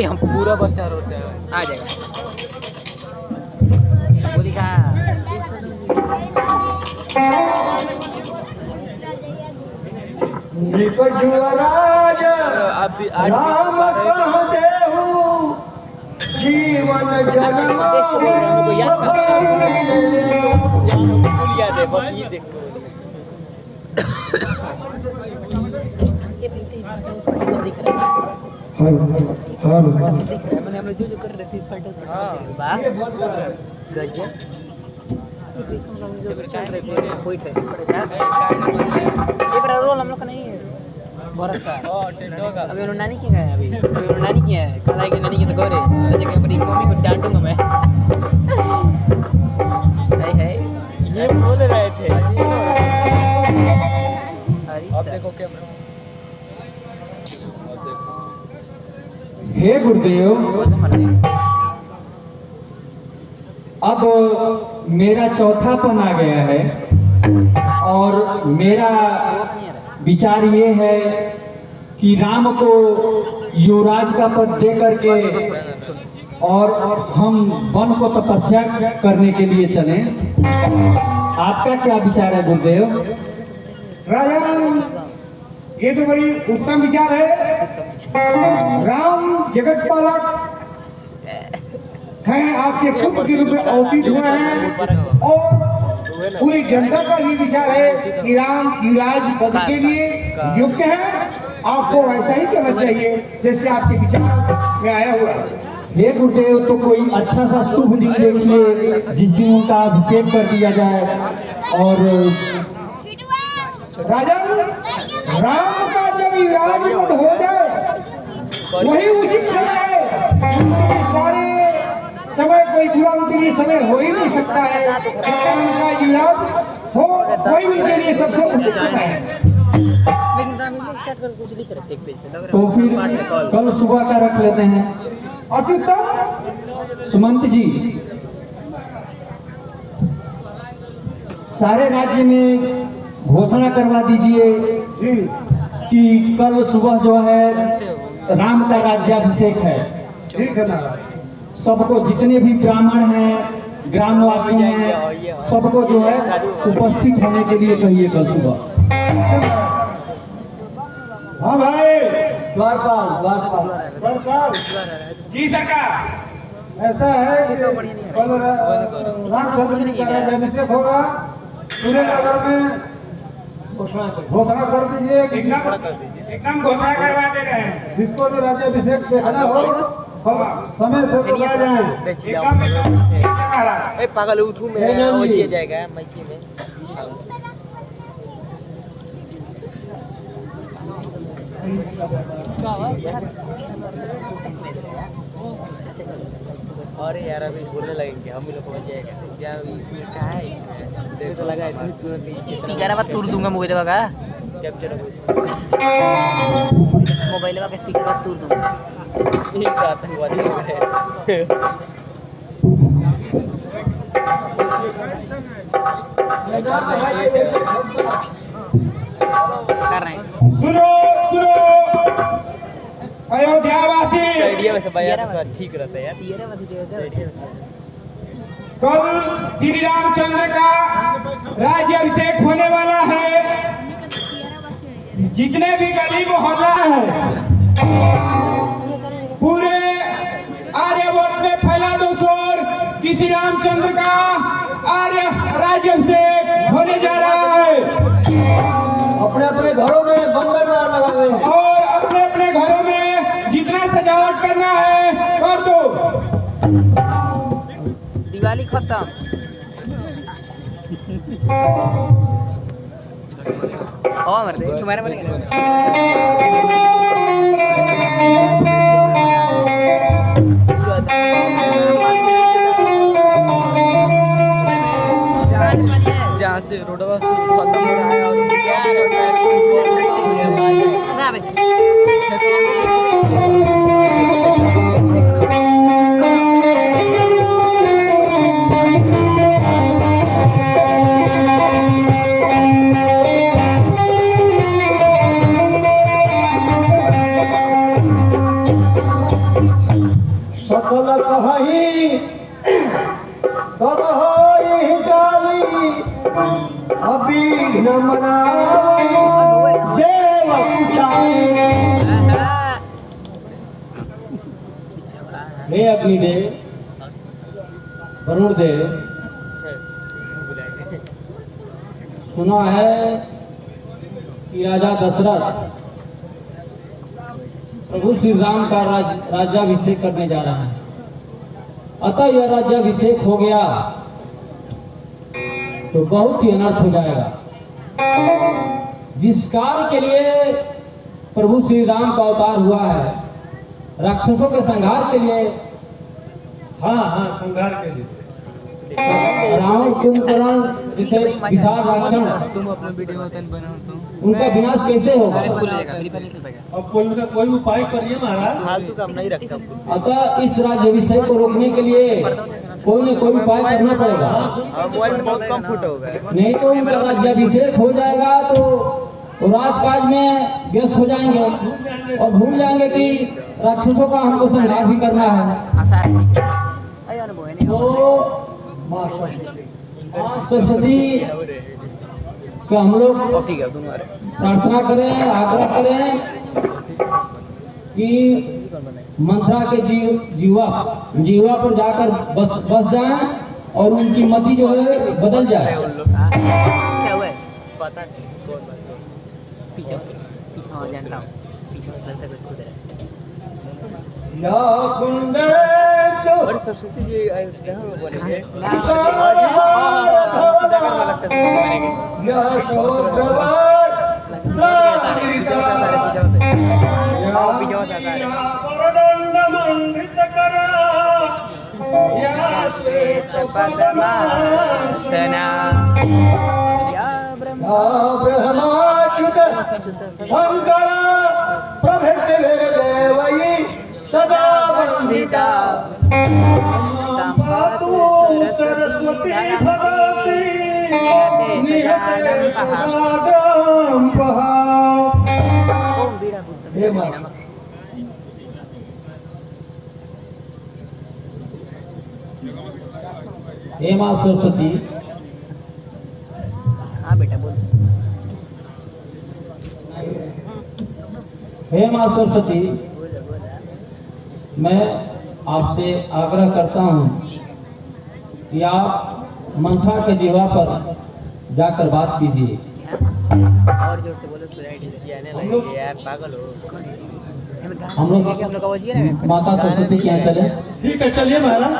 हम पूरा बस चार रोड से आ जाएगा। वो दिखा जुआराज राम कहते हूँ जीवन जन्म याद है बस ये देखो। दिख रहा है मैंने हम लोग जो कर रहे थे इस पर गजब कोई ट्रेन पड़ेगा ये पर रोल हम लोग का नहीं है बरस का अभी उन्होंने नानी की है अभी उन्होंने नानी की है कलाई की नानी की तो गोरे जगह अपनी मम्मी को डांटूंगा मैं है ये बोल रहे थे अब देखो कैमरा हे गुरुदेव अब मेरा चौथापन आ गया है और मेरा विचार ये है कि राम को युवराज का पद दे करके और हम वन को तपस्या करने के लिए चलें। आपका क्या विचार है गुरुदेव? राजा ये तो बड़ी उत्तम विचार है। राम जगत पालक हैं, आपके पुत्र के रूप में अवतीत हुए हैं और पूरी जनता का ये विचार है कि राम युवराज पद के लिए योग्य है। आपको ऐसा ही करना चाहिए जैसे आपके विचार में आया हुआ है। हे गुरुदेव तो कोई अच्छा सा शुभ दिन देखिए जिस दिन उनका अभिषेक कर दिया जाए। और राजन राम का जब युवराज पद हो जाए वही उचित समय है। सारे समय कोई बुरा उनके लिए समय हो ही नहीं सकता है। उनका युवराज हो वही उनके लिए सबसे उचित समय है। तो फिर कल सुबह का रख लेते हैं। अत्युत्तम। सुमंत जी सारे राज्य में घोषणा करवा दीजिए कि कल सुबह जो है राम का राज्याभिषेक है। ठीक है ना। सबको जितने भी ब्राह्मण हैं ग्रामवासी हैं सबको जो है उपस्थित होने के लिए कहिए कल सुबह। हाँ भाई द्वारपाल द्वारपाल सरकार जी सरकार ऐसा है कि कल रामचंद्र जी का राज्याभिषेक होगा। पूरे नगर में घोषणा कर दीजिए। एकदम घोषणा करवा दे रहे हैं। जिसको भी राज्याभिषेक देखना हो समय से बता जाए। पागल उठू में हो जाएगा माइकी में अरे यार अभी बोलने लगेंगे हम लोग पहुंच जाएगा क्या इसमें क्या है इसमें तो लगा है स्पीकर अब तोड़ दूंगा मोबाइल का कैप्चर मोबाइल का स्पीकर अब तोड़ दूंगा एक बात हुआ नहीं कर रहे हैं। सुनो सुनो अयोध्यावासी आइडिया में सब यार ठीक रहता है यार कल श्री रामचंद्र का राज्याभिषेक होने वाला है। जितने भी गली मोहल्ला है पूरे आर्यवर्त में फैला दो शोर कि श्री रामचंद्र का आर्य राज्याभिषेक होने जा रहा है। अपने अपने घरों में बंदर लगा हुए हैं और अपने अपने घरों में जितना सजावट करना है कर दो। दिवाली खत्म। मरते तुम्हारे मरे जहाँ से रोडवा खत्म हो रहा है और अग्निदेव वरुण देव, सुना है कि राजा दशरथ प्रभु श्री राम का राज्याभिषेक करने जा रहा है। अतः यह राज्याभिषेक हो गया तो बहुत ही अनर्थ हो जाएगा। जिस कार्य के लिए प्रभु श्री राम का अवतार हुआ है, राक्षसों के संहार के लिए, हाँ संघार के लिए रावण कुंभकर्ण जिसे विशाल राक्षण, तुम अपना वीडियो बनाओ तो उनका विनाश कैसे होगा? अब कोई उपाय करिए महाराज। फालतू काम नहीं रखता। अतः इस राज्याभिषेक को रोकने के लिए कोई न कोई उपाय करना पड़ेगा, मोबाइल में बहुत कम फुट होगा। नहीं तो उनका राज्याभिषेक हो जाएगा तो वो राजकाज में व्यस्त हो जाएंगे और भूल जाएंगे कि राक्षसों का हमको संहार भी करना है। तो माँ सरस्वती कि हम लोग प्रार्थना करें, आग्रह करें कि मंत्रा के जीवा पर जाकर बस जाएं और उनकी मति जो है बदल जाए। क्या हुआ है? पता नहीं कौन बात है। पीछे जानता हूँ, पीछे लगता है खुद है। और सरस्वती जी बोलेंगे शंकर प्रभृतिर्देवै सदा वंदिता संपातु सरस्वती भगवती निहसेन पहा। हे माँ हे माँ सरस्वती, हाँ बेटा बोल। हे माँ सरस्वती, मैं आपसे आग्रह करता हूँ कि आप मंत्रा के जीवा पर जाकर वास कीजिए। और जोर से बोलो, आने लगेगी यार, पागल हो। हम लोग माता सरस्वती के यहाँ चले। ठीक है, चलिए महाराज।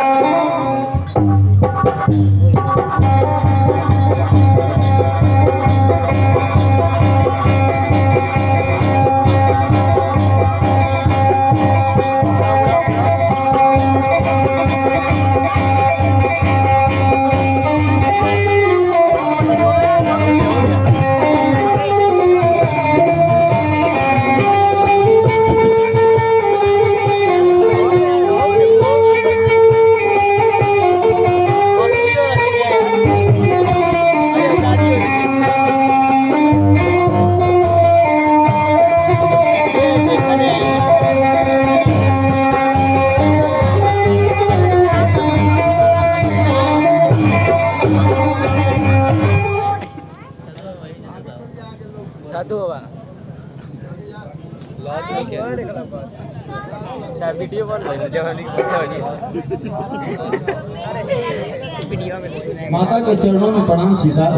साधु बाबा वीडियो बन माता के चरणों में प्रणाम स्वीकार।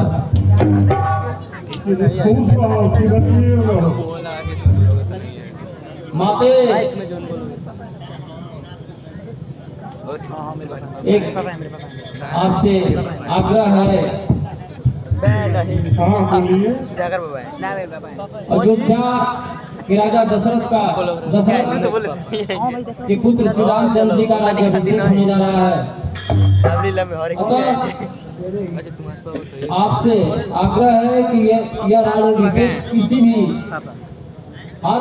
माते एक आपसे आग्रह है, अयोध्या के राजा दशरथ के पुत्र श्री रामचंद्र जी का राज्याभिषेक होने जा रहा है। आपसे आग्रह है कि यह राज्याभिषेक किसी भी हाल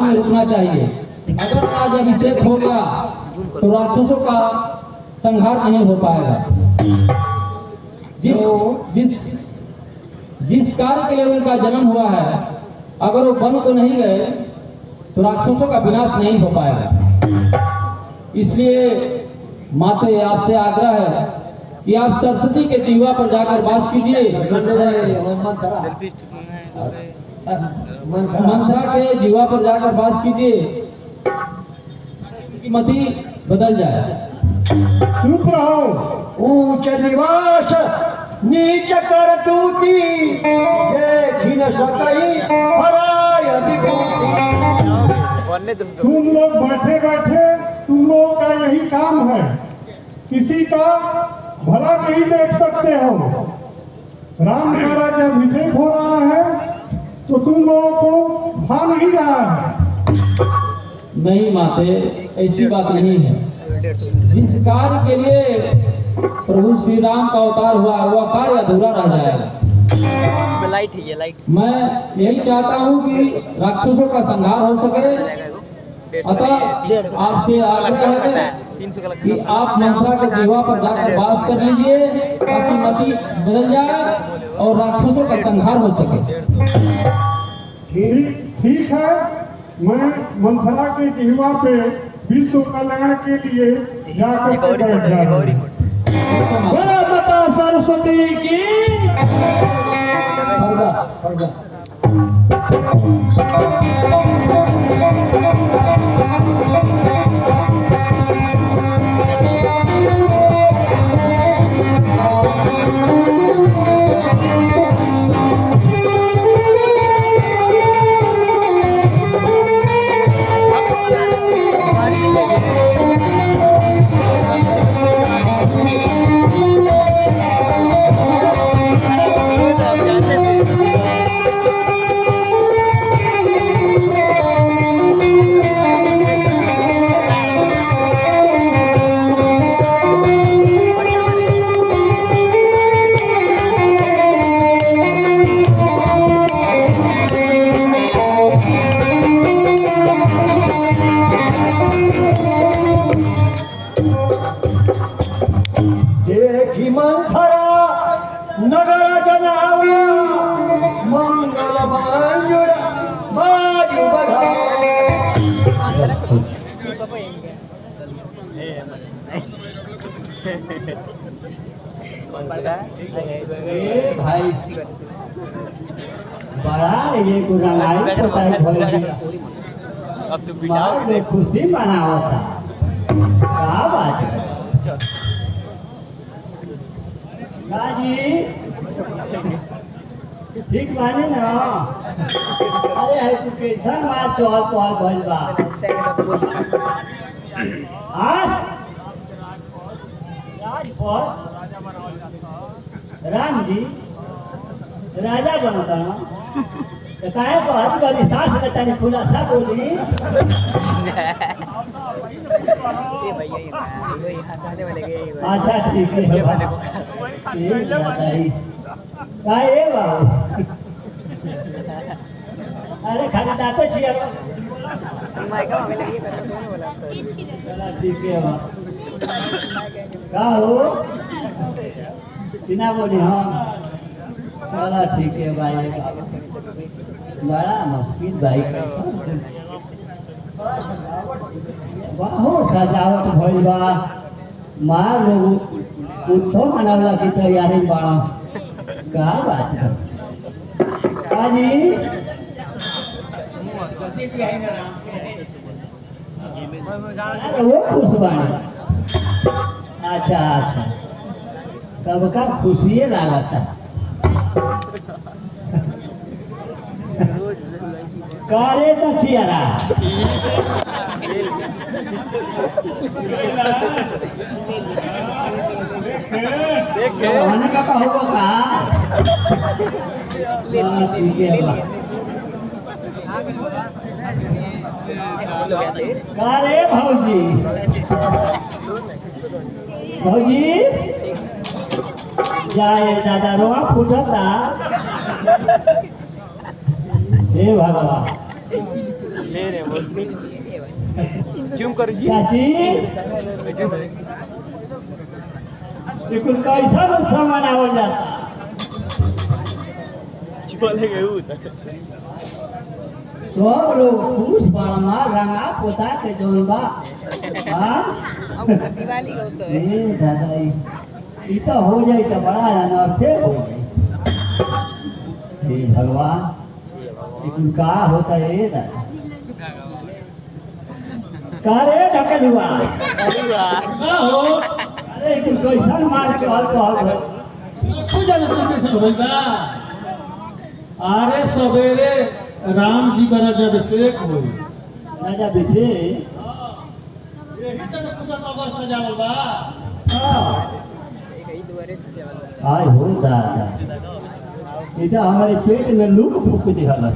में रुकना चाहिए। अगर राज्याभिषेक हो गया तो राक्षसों का संहार नहीं हो पाएगा। जिस कार्य के लिए उनका जन्म हुआ है, अगर वो वन को नहीं गए तो राक्षसों का विनाश नहीं हो पाएगा। इसलिए माते आपसे आग्रह है कि आप सरस्वती के जीवा पर जाकर वास कीजिए। मंत्रा के जीवा पर जाकर वास कीजिए, मति बदल जाए। चुप रहो। ऊंच निवास नीच कर तूती, देखी न सकई हराय विभूति। तुम लोग बैठे बैठे तुम लोगों का यही काम है, किसी का भला नहीं देख सकते हो। राम का राज्य अभिषेक हो रहा है तो तुम लोगों को भा नहीं रहा है। नहीं माते, ऐसी बात नहीं है। जिस कार्य के लिए प्रभु श्री राम का अवतार हुआ है वह कार्य अधूरा रह जाएगा। लाइट है, ये लाइट। मैं यही चाहता हूँ कि राक्षसों का संहार हो सके। अतः आपसे आग्रह है कि आप मंत्रा के जीवा पर जाकर वास कर लीजिए ताकि मति बदल जाए और राक्षसों का संहार हो सके। ठीक है, मैं मंथरा के जिह्वा पे विश्व कल्याण के लिए जाकर के बैठ जाऊंगा। बोला माता सरस्वती की। देखी मंथरा नगर जनावा, मंगल बाजु बधा। भाई बड़ा ये गुनाही पता है मार में खुशी मनावता। क्या बात है जी, ठीक माने ना। अरे है तू कैसा मार चौल पौल भइल बा। आज राज पर राम जी राजा बनता ना तो काहे को हरी वाली साथ में तारी खुलासा बोली। अच्छा ठीक है काहे बाबू। अरे खाली दाते छिया ठीक है का हो बिना बोली। हाँ चलो ठीक है भाई, बड़ा मुश्किल भाई। बहुत सजावट भइल बा, मार लोग उत्सव मनावला की तैयारी बड़ा। क्या बात है काजी। वो खुश बानी। अच्छा अच्छा, सबका खुशिये लागता। करे तो छियारा का होगा का। ठीक है अरे भौजी भौजी जाए दादा रोआ फूटता। हे भगवान चाची बिल्कुल कैसा उत्सव मनावल जाता। सब लोग खुश बामा रंगा पोता के जोन बा। दादा ई तो हो जाए तो बड़ा अनर्थे हो जाए। हे भगवान का होता है दादा। का रे ढकलुआ का हो अरे तू कैसन मार चल कहल तू जाने तू कैसे होई बा अरे सवेरे राम जी का अभिषेक होई राजा विषय यही तो पूजा नगर सजावल बा आय हो दादा इधर हमारे पेट में लूक फूक दिहल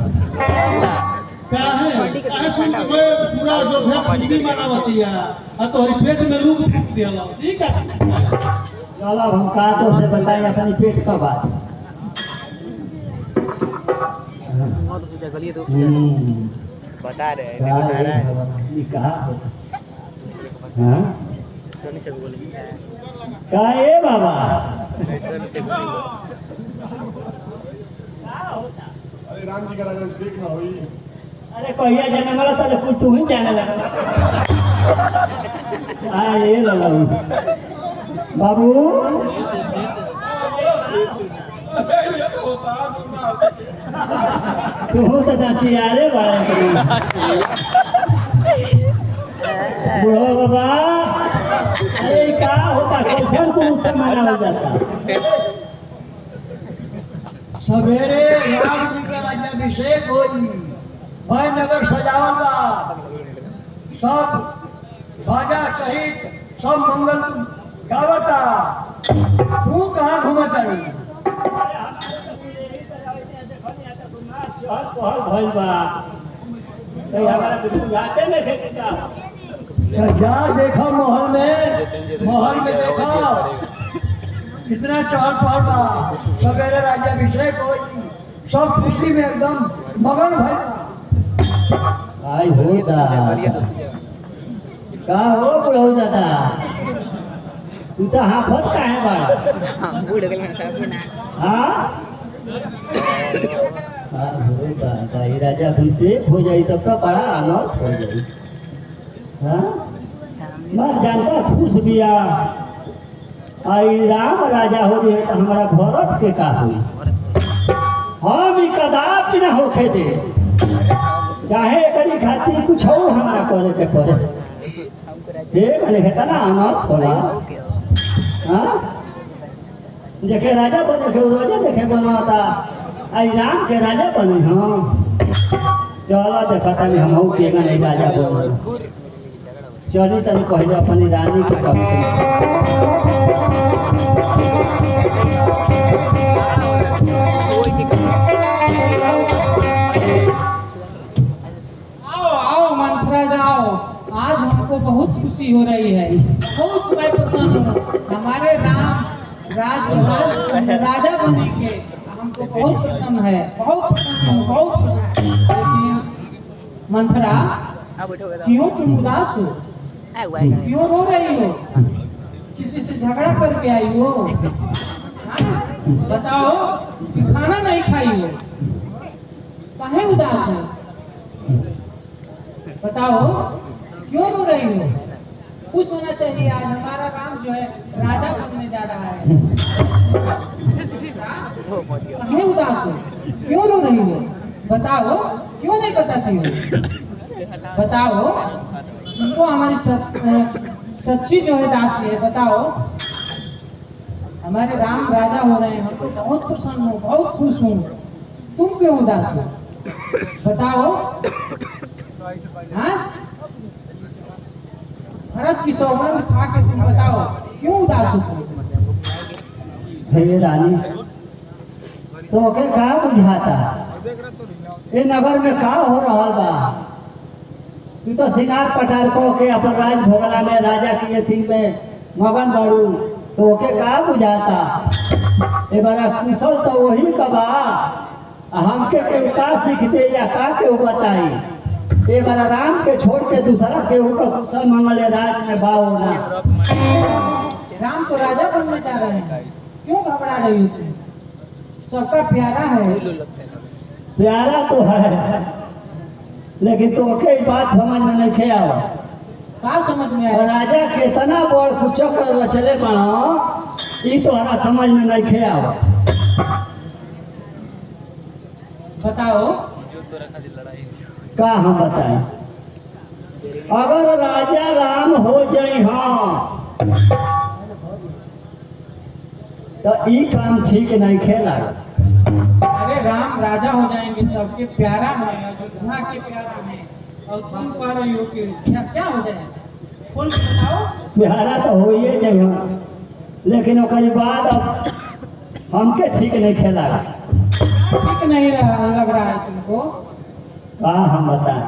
काहे सुन के पूरा जो है खुशी मनावतिया आ तोहरी पेट में लूक फूक दिहला ठीक है चलो हम कातो से बताइए अपनी पेट का बात बता रहे हैं ये कहा हाँ का ए बाबा अरे राम जी का राज्याभिषेक ना हुई अरे कहिया जाने वाला तो कुछ तू ही जाने लगा हाँ ये लगा बाबू तू तो दाची यारे बड़ा बुढ़ो बाबा अरे क्या होता कैसे तुमसे मनाया जाता सवेरे राम जी का राज्याभिषेक होई भाई नगर सजावल बा सब बाजा सहित सब मंगल गावता तू कहाँ घूमता है कहल भइल बा तो हमारा बिल्कुल जाते में खेता जा देखो महल में देखो कितना चहल पहल बा सवेरे राज्याभिषेक होई सब खुशी में एकदम मगन भइल बा आई हो दादा का हो बुढ़ऊ दादा तू तो हाफत का है बड़ा हाँ हो दादा ये राजा अभिषेक हो जाई तब तो बड़ा अनर्थ हो जाई हाँ मर जानता खुश बिया आई राम राजा हो जाए तो हमारा भरत के का हुई हम ही कदापि ना होखे दे चाहे करी खातिर कुछ हो हमारा करे के पड़े ये मैंने कहता ना अनर्थ होला हाँ देखे राजा बने के रोजे देखे बनवाता आई राम के राजा बने हम चलो देखा तनी हम केगा नहीं राजा बने चली तनी पहले अपनी रानी के कम आओ आओ मंथरा जाओ आज हमको बहुत खुशी हो रही है बहुत मैं प्रसन्न हूँ हमारे राम राजा बनने के हमको बहुत प्रसन्न है बहुत प्रसन्न हूँ बहुत प्रसन्न लेकिन मंथरा क्यों तुम उदास हो क्यों रो रही हो किसी से झगड़ा करके आई हो हाँ? बताओ कि खाना नहीं खाई हो काहे उदास हो बताओ क्यों रो रही हो खुश होना चाहिए आज हमारा राम जो है राजा बनने जा रहा है काहे उदास हो क्यों रो रही हो बताओ क्यों नहीं बताती हो बताओ तुमको हमारी सच्ची जो है दासी है बताओ हमारे राम राजा हो रहे हैं हम तो बहुत प्रसन्न हूँ बहुत खुश हूँ तुम क्यों उदास हो बताओ हाँ भरत की सौगंध खा के तुम बताओ क्यों उदास हो तुम हे रानी तो के का बुझाता ये नगर में का हो रहा बा तू तो सिंगार पटार को के अपन राज भोगला में राजा की थी में मगन बाड़ू तो के का बुझाता ए बारा पूछल तो वही कबा हमके के का सीखते या का के बताई ए बारा राम के छोड़ के दूसरा के का कुशल मंगले राज में बाओ ना राम तो राजा बनने जा रहे हैं क्यों घबरा रही हो तुम सबका प्यारा है प्यारा तो है लेकिन तो के बात समझ में नहीं खे आवा का समझ में आया राजा के तना बड़ कुचक रचले बना ई तो हरा समझ में नहीं खे आवा बताओ का हम बताएं अगर राजा राम हो जाए हाँ तो ई काम ठीक नहीं खेला। अरे राम राजा हो जाएंगे सबके प्यारा है, अयोध्या के प्यारा है, और तुम कह रही हो कि क्या क्या हो जाए? कौन बताओ? प्यारा तो हो ही जाए, लेकिन ओकर बाद अब हमके ठीक नहीं खेला। ठीक नहीं रहा लग रहा है तुमको? का हम बताएं?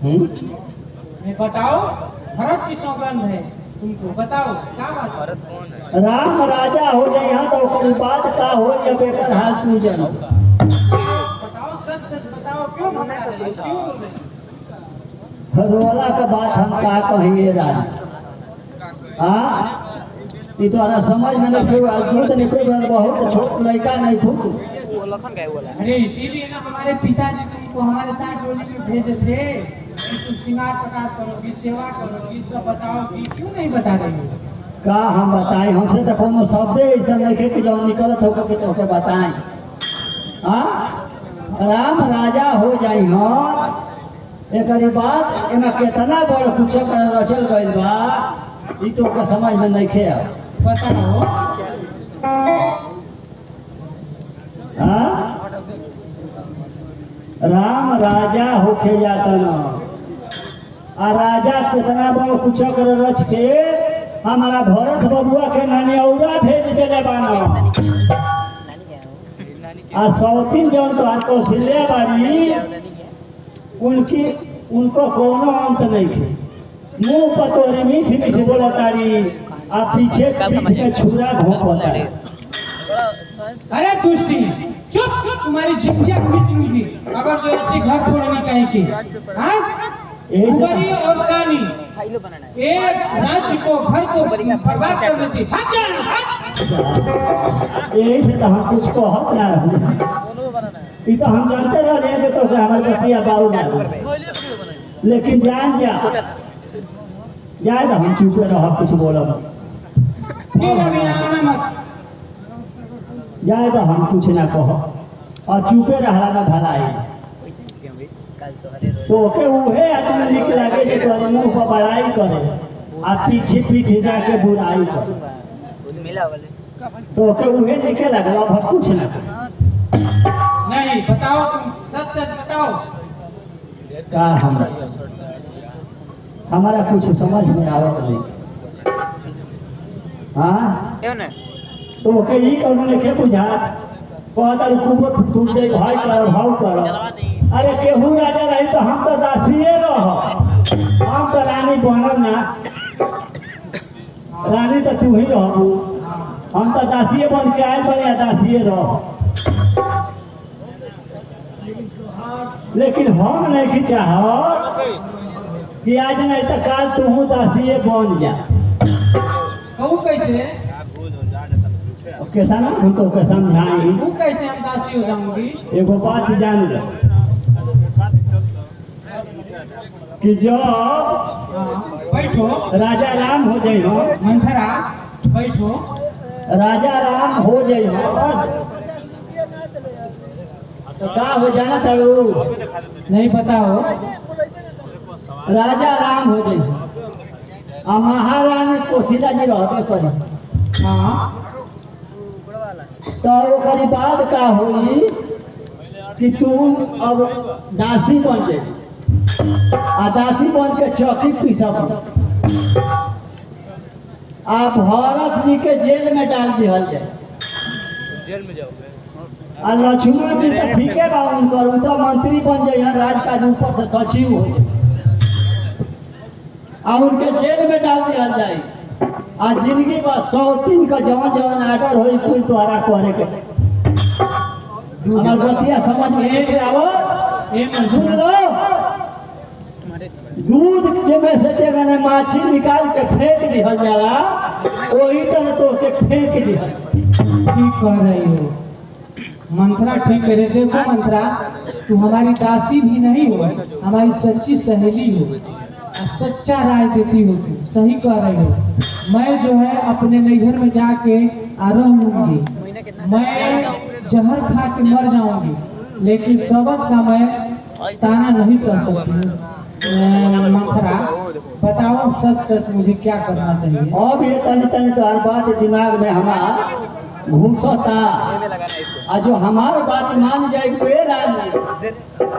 नहीं बताओ, भरत की सौगंध है तुमको, बताओ क्या बात है? राम राजा हो जाए यहाँ तो ओकर बाद का हो या बेकर हाल तू जन। बताओ, सच सच बताओ, क्यों बता रहे हो? क्यों बोल रहे हो? रोला का बात हम का कहेंगे राज? हाँ ये तो आना समझ में नहीं क्यों दूध निकल बहुत छोट लड़का नहीं खूब। अरे इसीलिए ना हमारे पिताजी तुमको हमारे साथ डोली में भेजे थे कि तुम श्रृंगार प्रकार करोगी, सेवा करोगी, सब बताओगी, क्यों नहीं बता रही हो? का हम बताएं? हमसे तो कोनो शब्द ऐसा नहीं कि जब निकलत होकर के तो बताएं। हाँ राम राजा हो जाए हाँ एक बात एमा कितना बड़ कुछ रचल गइल बा ई तो के समझ में नहीं खे। बताओ। हाँ राम राजा होके जाता ना आ राजा कितना बड़ कुछ रच के हमारा भरत बबुआ के ननियौरा भेज देले बाना आ 103 जन तो कौशल्या बाड़ी उनको कोनो अंत नहीं थे। मुंह पर तोरे मीठ मीठ बोला तारी आ पीछे पीठ में छुरा घोंपता। अरे दुष्टी चुप, तुम्हारी जिंदगी खींच लूंगी अगर जो ऐसी घर फोड़नी कहीं की। हाँ उबरी और कानी एक राज्य को घर को बर्बाद कर देती। भाग जा, भाग। यही से तो हम कुछ को हक ना रहे ये तो हम जानते रहे तो हमारे बतिया बाबू ना लेकिन जान जा जाए तो हम चुपे रह कुछ बोलब क्यों अभी आना मत जाए तो हम कुछ ना कह और चुपे रहला ना भलाई तो के उहे आदमी निक लागे जे तोरे मुंह पर बड़ाई करे आ पीछे पीछे जाके बुराई करे तो के उहे निके लगला अब कुछ ना नहीं। बताओ, तुम सच सच बताओ। का हमारा कुछ समझ में आवत नहीं। हाँ तो के ई कौन ने के बुझा कहता रुकुबत तुम दे भाई कर भाव कर। अरे केहू राजा रही तो हम तो दासिए रह, हम तो रानी बनल ना। रानी तो तू ही रहबू, हम तो दासिए बन के आए बड़े दासिए रह। लेकिन हम नहीं चाह कि आज नहीं तो काल तू दासिए बन जा। कहूँ कैसे? कैसा ना हम तो के समझाई तू कैसे हम दासी हो जाऊंगी? एगो बात जान ले कि जब बैठो राजा राम हो जाए हो मंथरा, बैठो। राजा राम हो जाए हो तो का हो जाना तारू नहीं बताओ। राजा राम हो जाए आ महारानी कोशिला जी रहते करे। हाँ तो ओकरी बाद का होई कि तू अब दासी बन जाए आ दासी बन के चौकी पीसब आ भरत जी के जेल में डाल दिया जाए। जेल में जाओगे आ लक्ष्मण जी तो ठीक है बा उनकर उ तो मंत्री बन जाए राजकाज ऊपर से सचिव हो जाए आ उनके जेल में डाल दिया जाए आ जिंदगी बा 103 का जवान जवान आर्डर होई कोई तोहरा करे के हमार बतिया समझ में नहीं आवो। ये सुन लो दूध के में से जगह माछी निकाल के फेंक दिया जाला वही तरह तो के फेंक दिया। ठीक कह रही हो मंथरा, ठीक कह रहे। देखो मंथरा, तू हमारी दासी भी नहीं हो, हमारी सच्ची सहेली हो, सच्चा राय देती हो। तू सही कह रही हो। मैं जो है अपने नैहर में जाके रह लूंगी, मैं जहर खा के मर जाऊंगी, लेकिन सबक का मैं ताना नहीं सह सकती हूँ। मंथरा बताओ सच सच मुझे क्या करना चाहिए। अब ये तनी तनी तो हर बात दिमाग में हमार घूमता और जो हमार बात मान जाए तो ये राज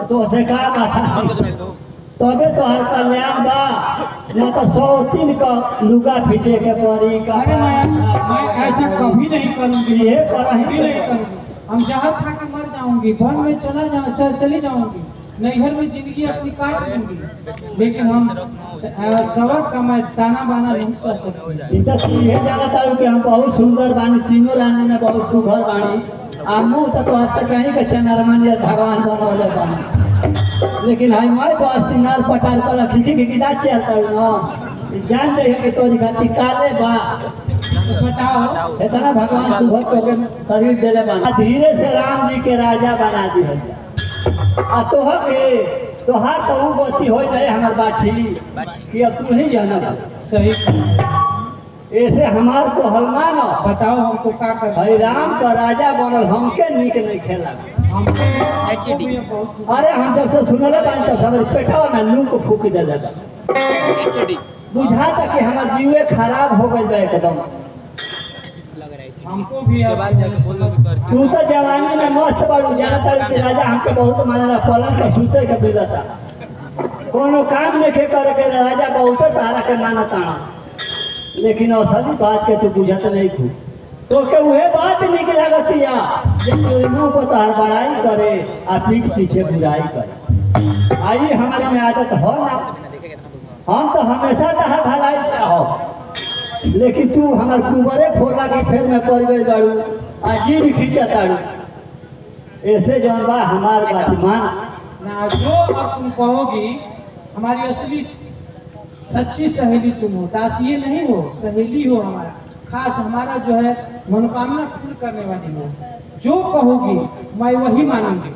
तो उसे का बात तबे तो हर कल्याण बा न तो 103 का लुगा खींचे के पड़ी का। अरे मैं ऐसा कभी नहीं करूंगी, ये कभी नहीं करूंगी। हम जहर खा के मर जाऊंगी, वन में चली जाऊंगी, नैहर में जिंदगी अपनी काट दूंगी, लेकिन हम सबक का मैं ताना बाना नहीं सह सकती। इधर तो ये जानता हूँ कि हम बहुत सुंदर बानी, तीनों रानी में बहुत सुघर बानी। आमू तो आपसे चाहिए कि चंद्रमन या भगवान बनौले बानी, लेकिन मैं तो सिंगार पटार कर खिड़की के चलता हूँ जान रहे कि तोरी खाती काले बा। बताओ इतना भगवान सुभर को शरीर देले बना, धीरे से राम जी के राजा बना दिया। आ तोहार तो ऊ गति हो जाए हमार बाछी कि अब तू नहीं जाना। सही ऐसे हमार को हलमान बताओ हमको क्या कर। हरि राम का राजा बनल हमके निक नहीं खेला। अरे हम जब से सुनले बानी तो सब पेटवा में लू को फूक दे लगा, बुझाता कि हमार जीवे खराब हो गई बा एकदम। हमको भी तू तो जवानी में मस्त बाड़ू, जानता कि राजा हमके बहुत मानेला, पलंग पर सूते के मिलता, कोनो काम नहीं करे के राजा बहुत तारा के मानता। लेकिन असली बात के तू बुझत नहीं खू तो के उहे बात निक लगतिया जे मुंह पर तार बड़ाई करे आ पीठ पीछे बुराई करे। आई हमारे में आदत हो ना, हम तो हमेशा तहार भलाई चाहो, लेकिन तू हमार कुबरे फोड़ला के फेर में पड़ गई बाड़ू आ जीभ खींचा ताड़ू। ऐसे जौन बा हमार बात मान ना, जो अब तुम कहोगी हमारी असली सच्ची सहेली तुम हो, दासिये नहीं हो, सहेली हो हमारा खास, हमारा जो है मनोकामना पूर्ण करने वाली हो। जो कहोगी मैं वही मानूंगी,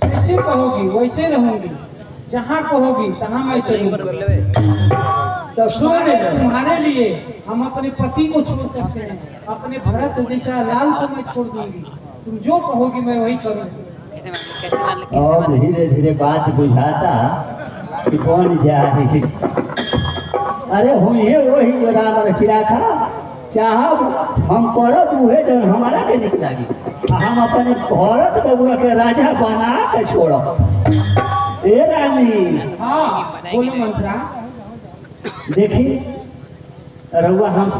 जैसे कहोगी वैसे रहूंगी, जहाँ कहोगी तहाँ मैं चलूंगी। तो तुम्हारे लिए हम अपने पति को छोड़ सकते हैं, अपने भरत जैसा लाल को मैं छोड़ दूंगी, तुम जो कहोगी मैं वही करूंगी। और धीरे धीरे बात बुझाता कि कौन जाए। अरे हुए वही जो राम रचिराखा चाहब हम करब उहे जो हमारा के निक लागी, हम अपने भरत बबुआ के राजा बना के छोड़ब। ए रानी। हाँ बोलो मंत्रा। देखी रहुआ हम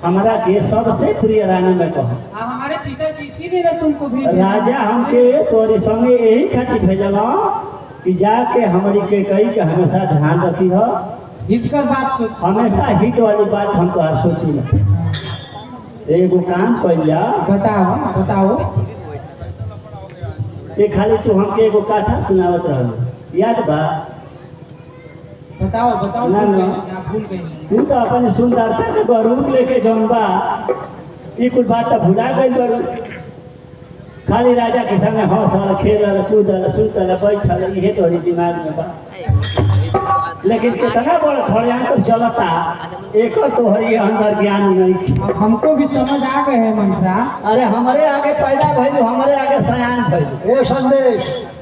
हमारा के सबसे प्रिय रानी में कहो, हमारे पिताजी इसीलिए ना तुमको भेजे। राजा हमके तोरे संगे यही खातिर भेजला कि जाके हमारी के कही के हमेशा ध्यान रखी हो, हितकर बात सोच, हमेशा हित वाली बात हम तो सोची ना। एगो काम कर जा। बताओ बताओ। ये खाली तू हमके एगो कथा सुनावत रहल, याद बा? बताओ बताओ। ना ना भूल गई। तू तो अपनी सुंदरता के गरूर लेके जौन बा ये कुछ बात तो भुला गई बड़ू। खाली राजा के संगे हंसल खेलल कूदल सुतल बैठल इहे तोहरी दिमाग में बा, लेकिन कितना बड़ा खड़ियांतर चलता एक तोहरी अंदर ज्ञान नहीं। अब हमको भी समझ आ गए हैं मंत्रा। अरे हमारे आगे पैदा भइलू, हमारे आगे सयान भइलू। ए संदेश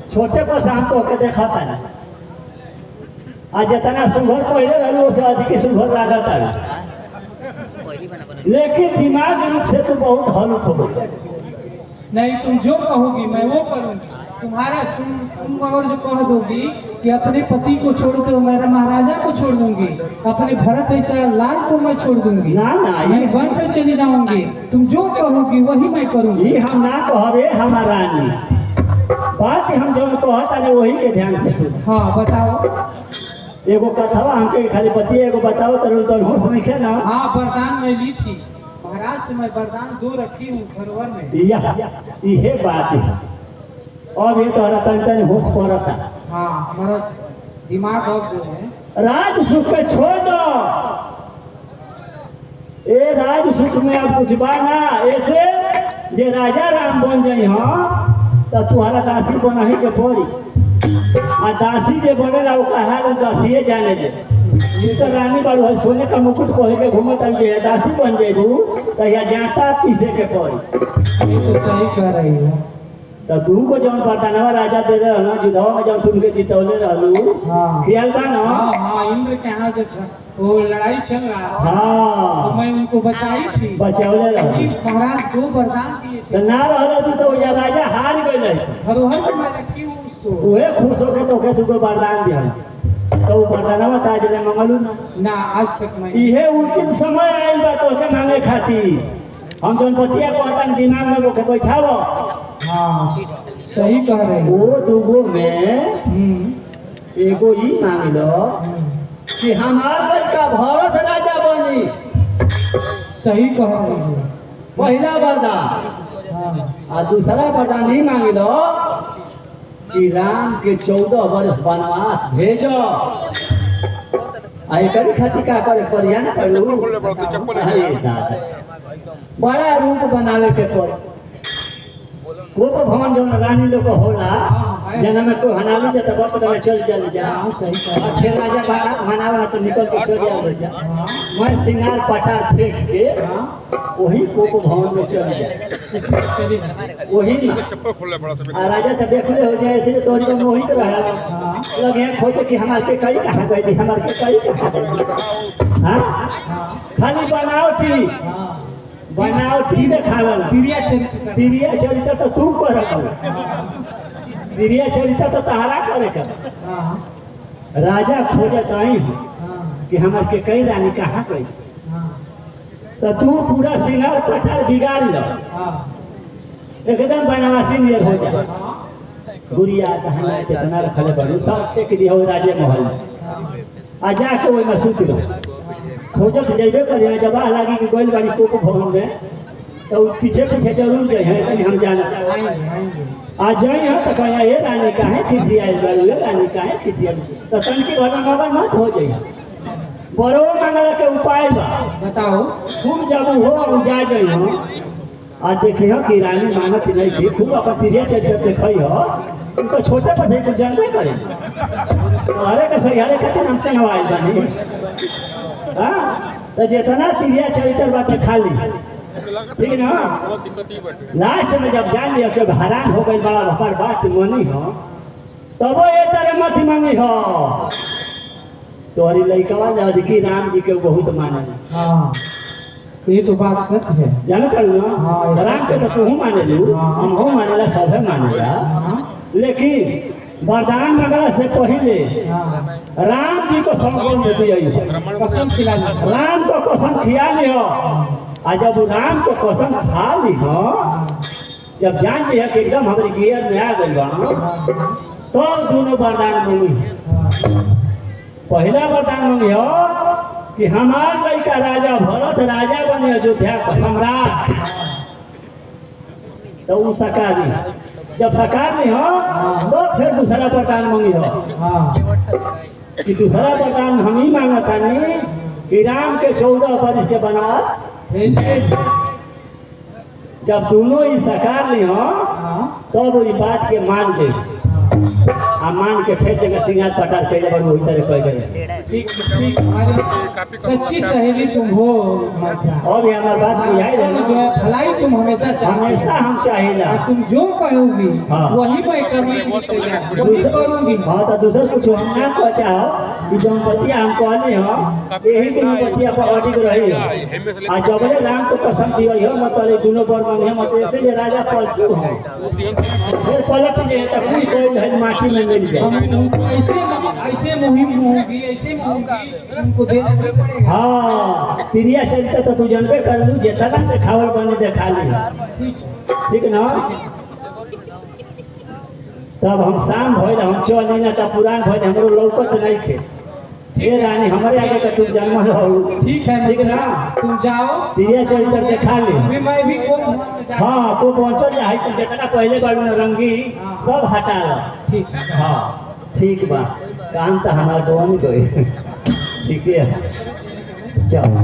छोटे पर से हम तो के देखा था आज जितना सुघर पहले रहू उसे अधिक सुघर लागत है, लेकिन दिमाग रूप से तो बहुत हल्क हो गई। नहीं तुम जो कहोगी मैं वो करूंगी। तुम्हारे तुम अगर जो कह दोगी कि अपने पति को छोड़कर मेरा महाराजा को छोड़ दूंगी, अपने भरत ऐसा लाल को मैं छोड़ दूंगी, ना ना मैं वन पे चली जाऊंगी, तुम जो कहोगी वही मैं करूंगी। ये हम ना कहबे हमारा रानी, बात हम जो कहता नहीं वही के ध्यान से सुन। हाँ बताओ। एगो कथवा हमके खाली पति एगो बताओ तो होश नहीं है ना। हाँ वरदान मैं ली थी महाराज से, मैं वरदान 2 रखी हूँ धरोहर में। यह बात है। अब ये तो तन होश पड़ता। हाँ हमारा दिमाग अब जो है राज सुख के छोड़ दो। ए राज सुख में अब कुछ बाना ऐसे जे राजा राम बन जाई हाँ तो तुम्हारा दासी बनाही के पड़ी, आ दासी जे बनेला हाल दासिये जाने दे। ये तो रानी बाड़ू है, सोने का मुकुट पहन के घूमत जे दासी बन जेबू तो या जाता पीसे के पड़ी। ये तो सही कह रही हो। तो तू को जौन बरदानवा राजा दे रहे हो जुधावा में जौन तुमके जितौले रहलू हाँ। ख्याल बा ना? हाँ हाँ, इंद्र के यहाँ जब वो लड़ाई चल रहा था हाँ तो मैं उनको बचाई थी। बचौले कि रहलू महाराज 2 वरदान दिए थे। तो ना रहल तू तो या राजा हार गई रही धरोहर में मैं रखी हूँ उसको। उहे खुश होके तो के तुको वरदान दिया तो वरदानवा ताज ले मंगलू ना ना आज तक मैं इहे उचित समय आइल बा तो के मांगे खातिर हम जौन बतिया को अपन दिमाग में वो बैठावो। हाँ सही कह रहे हो। वो दूगो में एगो ही मांग लो कि हमार लड़का भरत राजा बनी। सही कह रहे हो। पहला वरदान हाँ और दूसरा वरदान ही मांग लो कि राम के 14 वर्ष वनवास भेजो। आई करी खातिर का करे परिया ना करू। अरे दादा बड़ा रूप बनावे के पड़ कोप भवन जौन रानी लोग होला जना में को हनालू जा तब पता में चल जा जा। हाँ सही कह रहे और फिर राजा हनावा तो निकल के चल जा जा। मैं सिंगार पटार फेंक के वही कोप भवन में चल जाए वही ना। आ राजा तो देखले हो जाए ऐसे तोरी को मोहित रहा लगे खोजे कि हमार के कई कहाँ गई थी हमार के कई कहाँ गई। हाँ खाली बनाओ थी देखावला तिरिया चरित्र तो तू कर तिरिया चरित्र तो तहारा करे कर। राजा खोजत आई कि हमार के कई रानी कहाँ गई तो तू पूरा सिंगार पटार बिगाड़ लो एकदम बनवासी नियर हो जाए। गुड़िया कहना चेतना रखले बड़ू सब एक दिया हो राजे महल में आ जाके वही में सूत लो खोजत जेबे कर जब लागी कि गोल बाड़ी कोप भवन में तो पीछे पीछे जरूर जाए तनी हम जाना आ जाए यहाँ तो कहा ये रानी का है किसी आयल बाड़ी ये रानी का है किसी तो तन के घर में मगर मत हो जाए बड़ो मंगल के उपाय बा बताओ। खूब जब हो हम जा जाए आ देखियो कि रानी मानत नहीं थी खूब अपन तिरिया चरित्र देखई हो उनको छोटे पथे कुछ जानबे करे अरे के सहारे खातिर हम संग आइल बानी। हां तो जितना तिरिया चरित्र बाटे खाली ठीक ना। लास्ट में जब जान लिया कि हैरान हो गई बड़ा भपर बात मनी हो तब ये तरह मत मांगी हो तोहरी लड़कवा जब कि राम जी के बहुत माने। हाँ ये तो बात सत्य है। जाना कर ना हाँ, राम के तो तू माने लू हम हो मानेला सब है मानेला लेकिन वरदान मंगला से पहले राम जी को संकल्प दे दिया कसम खिला दी। राम को कसम खिया लियो आ जब राम को कसम खा ली हो जब जान लिया कि एकदम हमारी गियर में आ गई तो दोनों वरदान मांगी। पहला वरदान मांगी हो कि हमार लड़का राजा भरत राजा बने अयोध्या का सम्राट तो वो साकार नहीं जब साकार नहीं हो तो फिर दूसरा वरदान मांगी हो कि दूसरा वरदान हम ही मांगता नहीं कि राम के 14 वर्ष के वनवास जब दोनों ही साकार नहीं हो तो वो बात के मान जाए आ मान के फिर जगह सिंगार पटार पहले बार वही तरह कह गए। ठीक ठीक हमारी सच्ची सहेली तुम हो। और भी हमारी बात बुझाई जो है भलाई तुम हमेशा हमेशा हम चाहेला तुम जो कहोगी हाँ। वही मैं करने के लिए तैयार वही करूंगी। हाँ तो दूसरा कुछ हम ना कह चाहो कि जो बतिया हम कहले हो यही दिन बतिया पर अडिग रही हो आ जबले राम को कसम दियो हो मतलब दोनों बर मांगे मत ऐसे जे राजा पलटू हो फिर पलट जे त कोई है माटी में मिल जाए। हम ऐसे मुहिम होगी ऐसे होगी उनको देना नहीं पड़ेगा। हाँ प्रिया चरित्र तो तू जानबे कर लू जितना देखावल बने देखा ली ठीक ना। तब हम शाम भइल हम चली ना तब पुरान भइल हमरो लौकत नहीं खे ये रानी हमारे आगे का तुम जन्म हो ठीक है ठीक ना। तुम जाओ प्रिया चरित्र देखा ली मैं भी को हाँ को पहुंचल जाए तो जितना पहले बार में रंगी सब हटा लो ठीक है। हाँ ठीक बा काम तो हमारा बन गई ठीक है चलो।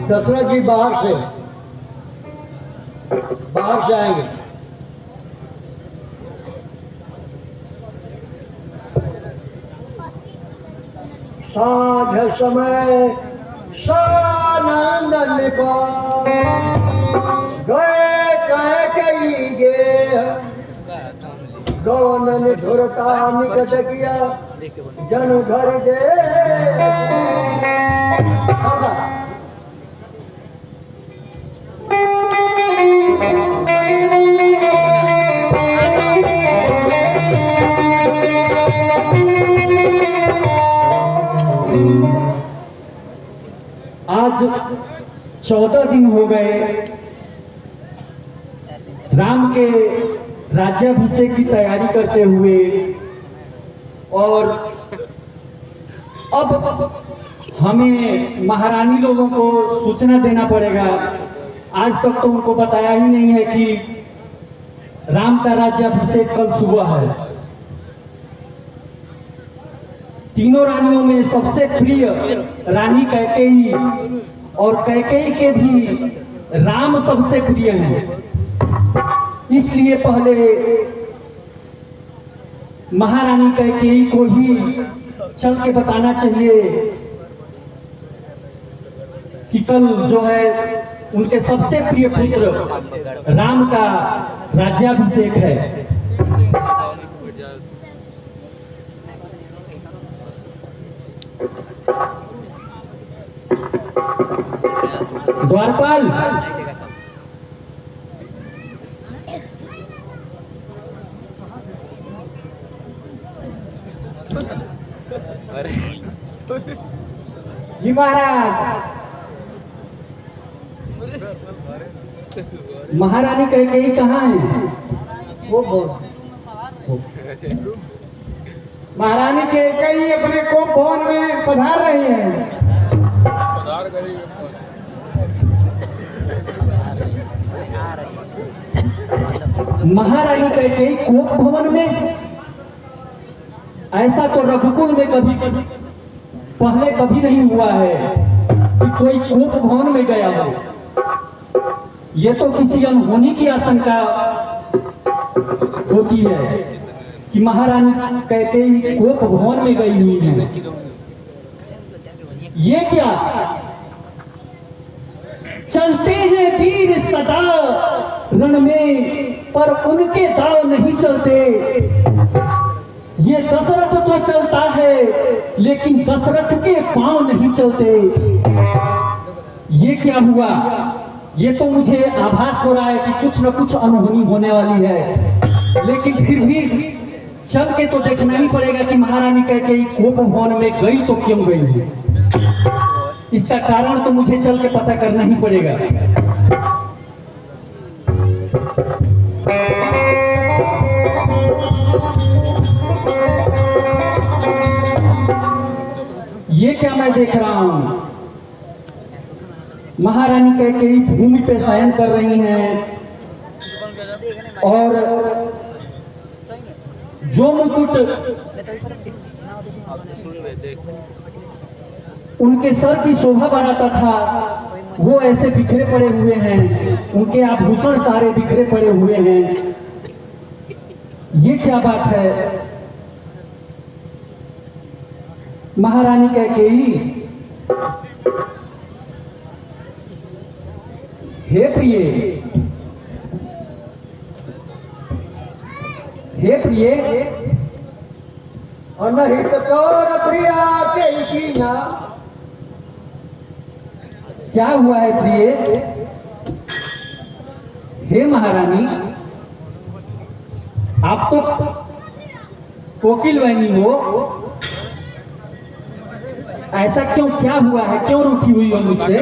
दशरथ जी बाहर से आएंगे। साँझ समय सानंदन गए कह कही गे गौनन धुरता निकट किया जन घर दे। आज 14 दिन हो गए राम के राज्याभिषेक की तैयारी करते हुए, और अब हमें महारानी लोगों को सूचना देना पड़ेगा। आज तक तो उनको बताया ही नहीं है कि राम का राज्याभिषेक कल सुबह है। तीनों रानियों में सबसे प्रिय रानी कैकेयी, और कैकेयी के भी राम सबसे प्रिय हैं। इसलिए पहले महारानी कैकेयी को ही चल के बताना चाहिए कि कल जो है उनके सबसे प्रिय पुत्र राम का राज्याभिषेक है। द्वारपाल, जी महाराज, महारानी कैकेयी कहाँ है? वो महारानी कैकेयी अपने को भवन में पधार रही है। महारानी कैकेयी कोप भवन में? ऐसा तो रघुकुल में कभी पहले कभी नहीं हुआ है कि कोई कोप भवन में गया हो। ये तो किसी अनहोनी की आशंका होती है कि महारानी कैकेयी कोप भवन में गई हुई है। ये क्या? चलते हैं वीर सदा रण में, पर उनके दाव नहीं चलते। ये दशरथ तो चलता है लेकिन दशरथ के पांव नहीं चलते। ये क्या हुआ? ये तो मुझे आभास हो रहा है कि कुछ न कुछ अनहोनी होने वाली है, लेकिन फिर भी चल के तो देखना ही पड़ेगा कि महारानी कैकेयी कोप भवन में गई तो क्यों गई। इसका कारण तो मुझे चल के पता करना ही पड़ेगा। ये क्या मैं देख रहा हूं? महारानी कैकेयी भूमि पे शयन कर रही हैं, और जो मुकुट उनके सर की शोभा बढ़ाता था वो ऐसे बिखरे पड़े हुए हैं। उनके आभूषण सारे बिखरे पड़े हुए हैं। ये क्या बात है? महारानी कैकेयी, हे प्रिय, हे प्रिय, अनहित चोर प्रिया के ना। क्या हुआ है प्रिय? हे महारानी, आप तो कोकिल बहनी हो, ऐसा क्यों? क्या हुआ है? क्यों रूठी हुई हो मुझसे?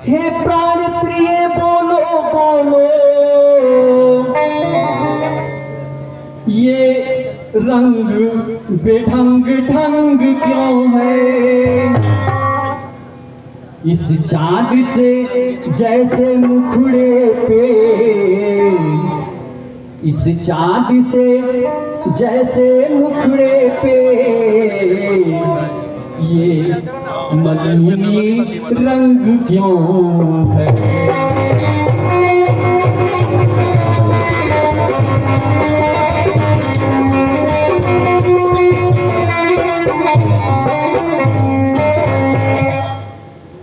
हे प्राण प्रिय बोलो बोलो, ये रंग बेढंग ढंग क्यों है? इस चाँद से जैसे मुखड़े पे इस चांद से जैसे मुखड़े पे ये मलिनी रंग क्यों है।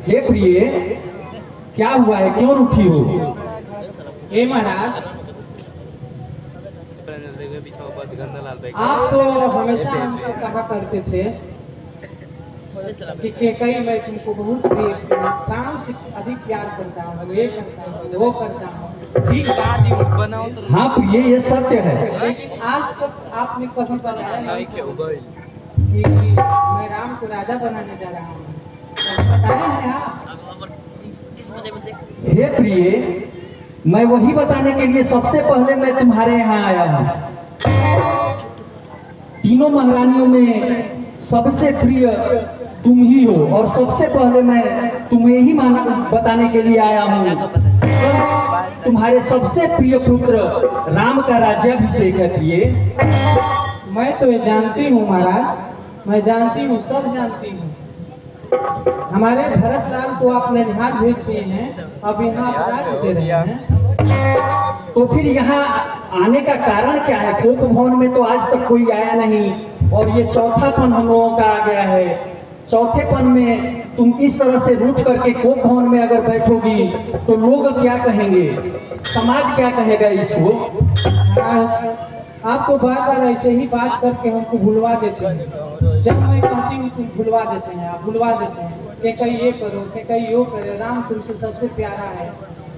हे प्रिय, क्या हुआ है, क्यों रूठी हो? हे महाराज, आप तो हमेशा हमको कहा करते थे कि केकई मैं तुमको बहुत प्रिय, प्राणों से अधिक प्यार करता हूँ, ये करता हूँ, वो करता हूँ। ठीक बात हाँ प्रिय, ये सत्य है। लेकिन आज तक आपने कभी बताया नहीं कि मैं राम को राजा बनाने जा रहा हूँ। बताया है आप? हे प्रिय, मैं वही बताने के लिए सबसे पहले मैं तुम्हारे यहाँ आया हूँ। तीनों महारानियों में सबसे प्रिय तुम ही हो और सबसे पहले मैं तुम्हें ही बताने के लिए आया हूँ। तुम्हारे सबसे प्रिय पुत्र राम का राज्याभिषेक है प्रिय। मैं तो ये जानती हूँ महाराज, मैं जानती हूँ, सब जानती हूँ। हमारे भरत लाल को आप ननिहाल भेज दिए हैं, अब यहाँ आप राज दे रहे हैं। तो फिर यहाँ आने का कारण क्या है? कोप भवन में तो आज तक कोई आया नहीं और ये चौथापन हम लोगों का आ गया है। चौथेपन में तुम इस तरह से रूठ करके कोप भवन में अगर बैठोगी तो लोग क्या कहेंगे, समाज क्या कहेगा इसको? आप तो बार बार ऐसे ही बात करके हमको भुलवा देते हैं। जब मैं कहती हूँ तुम भुलवा देते हैं, आप भुलवा देते हैं कि कहीं ये करो, कि कहीं यो करे, राम तुमसे सबसे प्यारा है,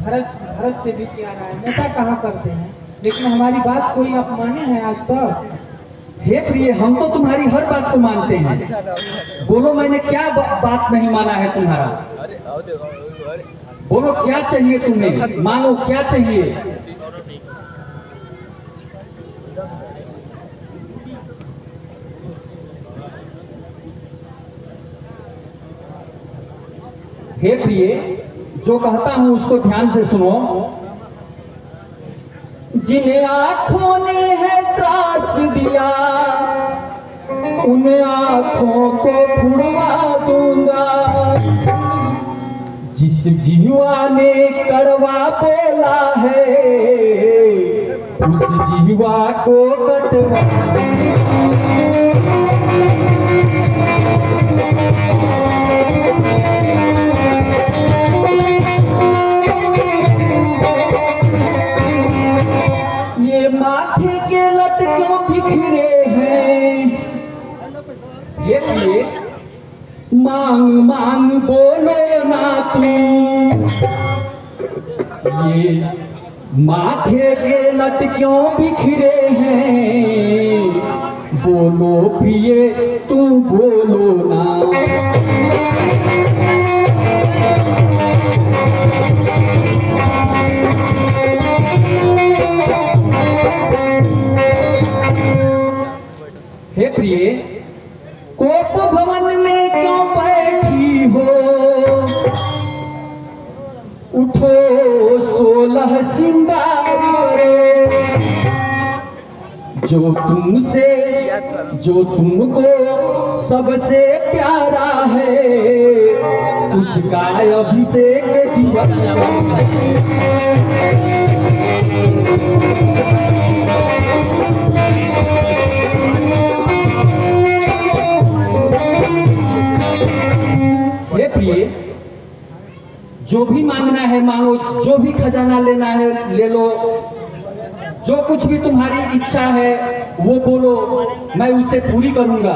भरत से भी प्यारा है, ऐसा कहाँ करते हैं। लेकिन हमारी बात कोई आप माने हैं आज तक? हे प्रिय, हम तो तुम्हारी हर बात को मानते हैं। बोलो मैंने क्या बात नहीं माना है तुम्हारा? बोलो क्या चाहिए तुम्हें, मांगो क्या चाहिए? हे प्रिय, जो कहता हूं उसको ध्यान से सुनो। जिन आंखों ने है त्रास दिया उन आंखों को फुड़वा दूंगा, जिस जीवा ने कड़वा बोला है उस जीवा को कटवा ये माथे के लटके बिखरे हैं। ये प्रिय, मांग मांग बोलो ना तुम, ये माथे के लटक्यों बिखरे हैं, बोलो प्रिय तू बोलो ना। हे प्रिय, कोप भवन में क्यों बैठी हो? उठो 16 श्रृंगार करो, जो तुमको सबसे प्यारा है उसका अभिषेक दिया। हे प्रिय, जो भी मांगना है मांगो, जो भी खजाना लेना है ले लो, जो कुछ भी तुम्हारी इच्छा है वो बोलो, मैं उसे पूरी करूंगा,